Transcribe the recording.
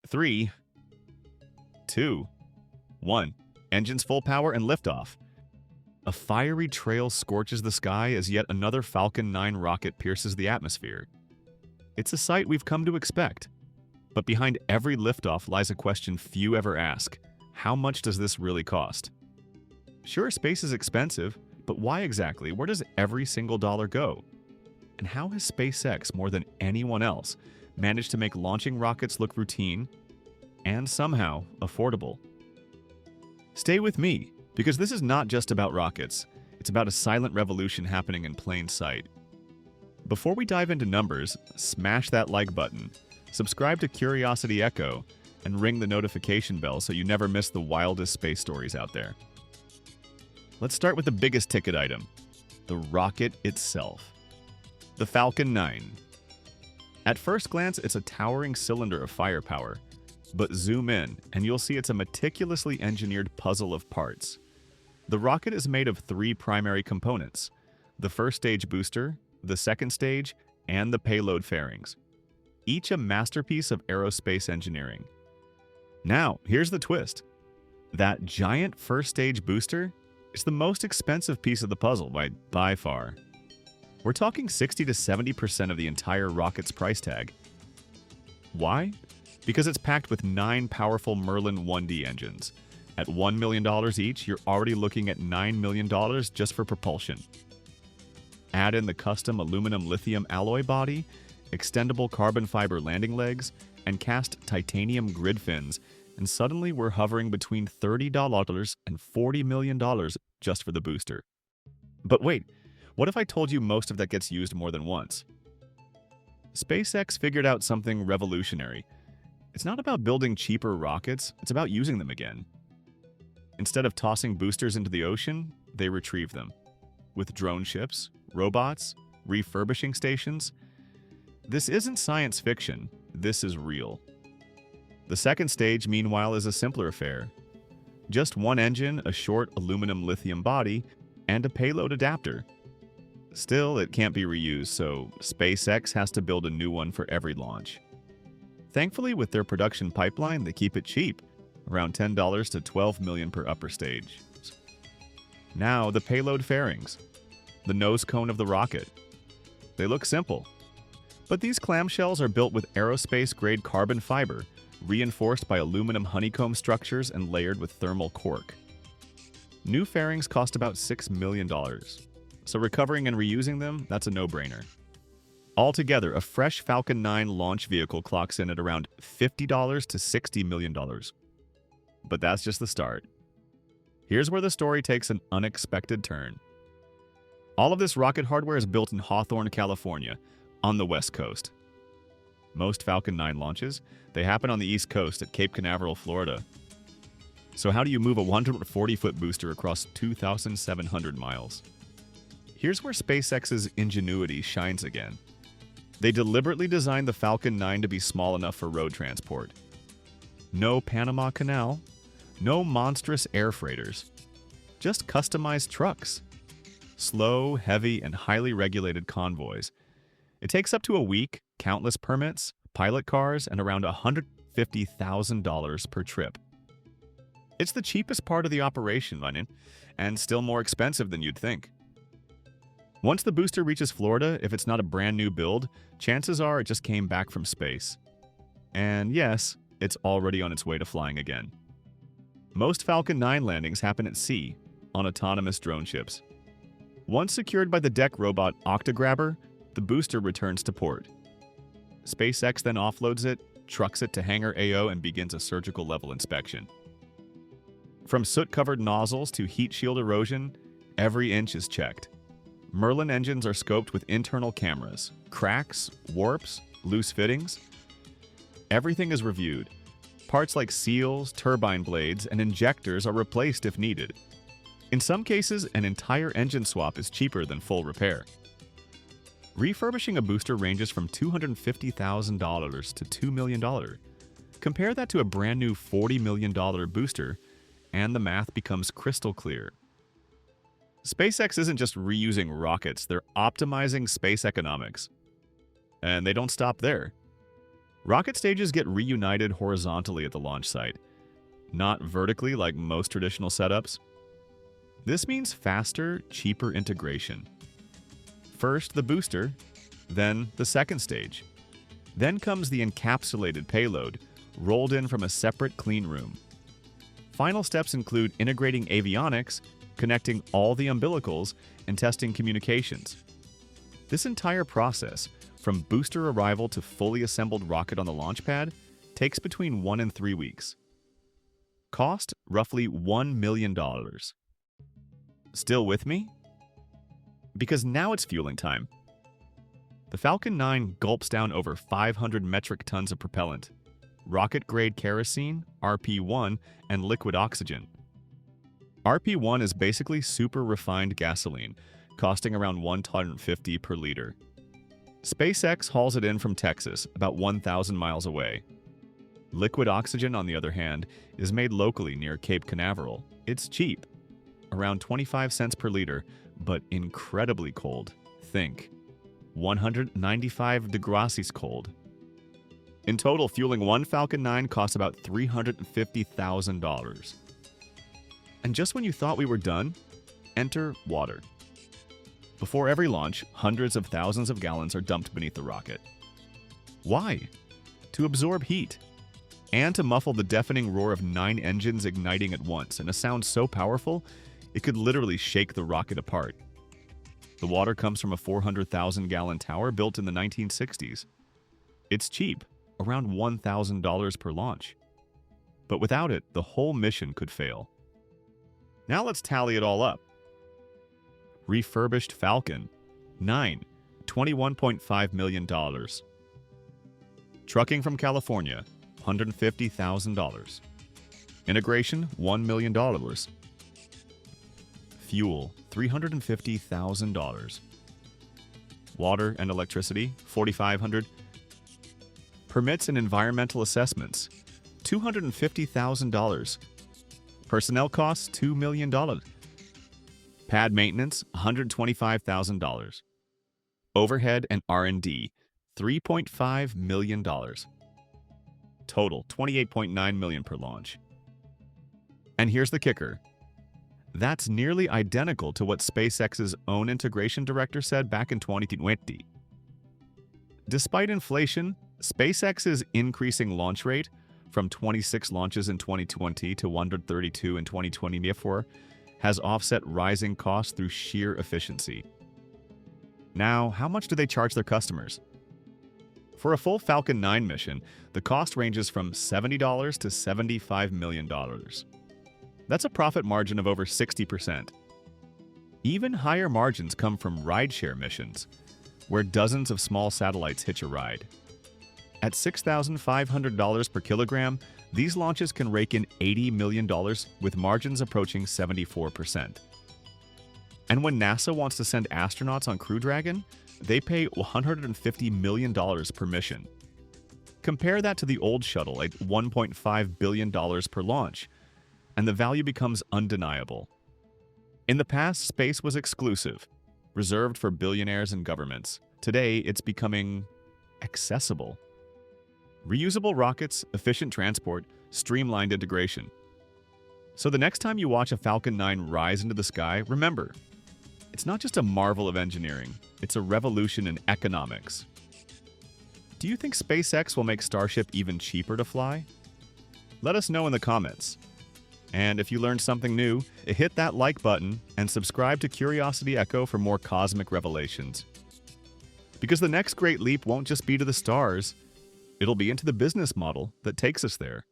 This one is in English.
3, 2, 1. Engines full power and liftoff. A fiery trail scorches the sky as yet another Falcon 9 rocket pierces the atmosphere. It's a sight we've come to expect. But behind every liftoff lies a question few ever ask. How much does this really cost? Sure, space is expensive, but why exactly? Where does every single dollar go? And how has SpaceX, more than anyone else, managed to make launching rockets look routine and somehow affordable? Stay with me, because this is not just about rockets. It's about a silent revolution happening in plain sight. Before we dive into numbers, smash that like button, subscribe to Curiosity Echo, and ring the notification bell so you never miss the wildest space stories out there. Let's start with the biggest ticket item, the rocket itself. The Falcon 9. At first glance, it's a towering cylinder of firepower, but zoom in and you'll see it's a meticulously engineered puzzle of parts. The rocket is made of 3 primary components: the first stage booster, the second stage, and the payload fairings. Each a masterpiece of aerospace engineering. Now, here's the twist. That giant first stage booster is the most expensive piece of the puzzle by far. We're talking 60 to 70% of the entire rocket's price tag. Why? Because it's packed with 9 powerful Merlin 1D engines. At $1 million each, you're already looking at $9 million just for propulsion. Add in the custom aluminum lithium alloy body, extendable carbon fiber landing legs, and cast titanium grid fins, and suddenly we're hovering between $30 and $40 million just for the booster. But wait, what if I told you most of that gets used more than once? SpaceX figured out something revolutionary. It's not about building cheaper rockets, it's about using them again. Instead of tossing boosters into the ocean, they retrieve them. With drone ships, robots, refurbishing stations. This isn't science fiction, this is real. The second stage, meanwhile, is a simpler affair. Just one engine, a short aluminum lithium body, and a payload adapter. Still, it can't be reused, so SpaceX has to build a new one for every launch. Thankfully, with their production pipeline, they keep it cheap, around $10 to $12 million per upper stage. Now, the payload fairings, the nose cone of the rocket. They look simple, but these clamshells are built with aerospace-grade carbon fiber, reinforced by aluminum honeycomb structures and layered with thermal cork. New fairings cost about $6 million, so recovering and reusing them, that's a no-brainer. Altogether, a fresh Falcon 9 launch vehicle clocks in at around $50 to $60 million. But that's just the start. Here's where the story takes an unexpected turn. All of this rocket hardware is built in Hawthorne, California, on the West Coast. Most Falcon 9 launches, they happen on the East Coast at Cape Canaveral, Florida. So how do you move a 140-foot booster across 2,700 miles? Here's where SpaceX's ingenuity shines again. They deliberately designed the Falcon 9 to be small enough for road transport. No Panama Canal, no monstrous air freighters, just customized trucks. Slow, heavy, and highly regulated convoys. It takes up to a week, countless permits, pilot cars, and around $150,000 per trip. It's the cheapest part of the operation, and still more expensive than you'd think. Once the booster reaches Florida, if it's not a brand new build, chances are it just came back from space. And yes, it's already on its way to flying again. Most Falcon 9 landings happen at sea, on autonomous drone ships. Once secured by the deck robot Octograbber, the booster returns to port. SpaceX then offloads it, trucks it to Hangar AO, and begins a surgical-level inspection. From soot-covered nozzles to heat shield erosion, every inch is checked. Merlin engines are scoped with internal cameras. Cracks, warps, loose fittings. Everything is reviewed. Parts like seals, turbine blades, and injectors are replaced if needed. In some cases, an entire engine swap is cheaper than full repair. Refurbishing a booster ranges from $250,000 to $2 million. Compare that to a brand new $40 million booster, and the math becomes crystal clear. SpaceX isn't just reusing rockets, they're optimizing space economics. And they don't stop there. Rocket stages get reunited horizontally at the launch site, not vertically like most traditional setups. This means faster, cheaper integration. First the booster, then the second stage. Then comes the encapsulated payload, rolled in from a separate clean room. Final steps include integrating avionics, connecting all the umbilicals, and testing communications. This entire process, from booster arrival to fully assembled rocket on the launch pad, takes between 1 and 3 weeks. Cost, roughly $1 million. Still with me? Because now it's fueling time. The Falcon 9 gulps down over 500 metric tons of propellant, rocket-grade kerosene, RP1, and liquid oxygen. RP1 is basically super refined gasoline, costing around $1.50 per liter. SpaceX hauls it in from Texas, about 1,000 miles away. Liquid oxygen, on the other hand, is made locally near Cape Canaveral. It's cheap, around 25 cents per liter, but incredibly cold. Think 195 degrees cold. In total, fueling one Falcon 9 costs about $350,000. And just when you thought we were done, enter water. Before every launch, hundreds of thousands of gallons are dumped beneath the rocket. Why? To absorb heat, and to muffle the deafening roar of 9 engines igniting at once in a sound so powerful, it could literally shake the rocket apart. The water comes from a 400,000-gallon tower built in the 1960s. It's cheap, around $1,000 per launch. But without it, the whole mission could fail. Now let's tally it all up. Refurbished Falcon, 9, $21.5 million. Trucking from California, $150,000. Integration, $1 million. Fuel, $350,000. Water and electricity, $4,500. Permits and environmental assessments, $250,000. Personnel costs, $2 million. Pad maintenance, $125,000. Overhead and R&D, $3.5 million. Total, $28.9 million per launch. And here's the kicker. That's nearly identical to what SpaceX's own integration director said back in 2020. Despite inflation, SpaceX's increasing launch rate from 26 launches in 2020 to 132 in 2024 has offset rising costs through sheer efficiency. Now, how much do they charge their customers? For a full Falcon 9 mission, the cost ranges from $70 to $75 million. That's a profit margin of over 60%. Even higher margins come from rideshare missions, where dozens of small satellites hitch a ride. At $6,500 per kilogram, these launches can rake in $80 million with margins approaching 74%. And when NASA wants to send astronauts on Crew Dragon, they pay $150 million per mission. Compare that to the old shuttle at $1.5 billion per launch, and the value becomes undeniable. In the past, space was exclusive, reserved for billionaires and governments. Today, it's becoming accessible. Reusable rockets, efficient transport, streamlined integration. So the next time you watch a Falcon 9 rise into the sky, remember, it's not just a marvel of engineering, it's a revolution in economics. Do you think SpaceX will make Starship even cheaper to fly? Let us know in the comments. And if you learned something new, hit that like button and subscribe to Curiosity Echo for more cosmic revelations. Because the next great leap won't just be to the stars, it'll be into the business model that takes us there.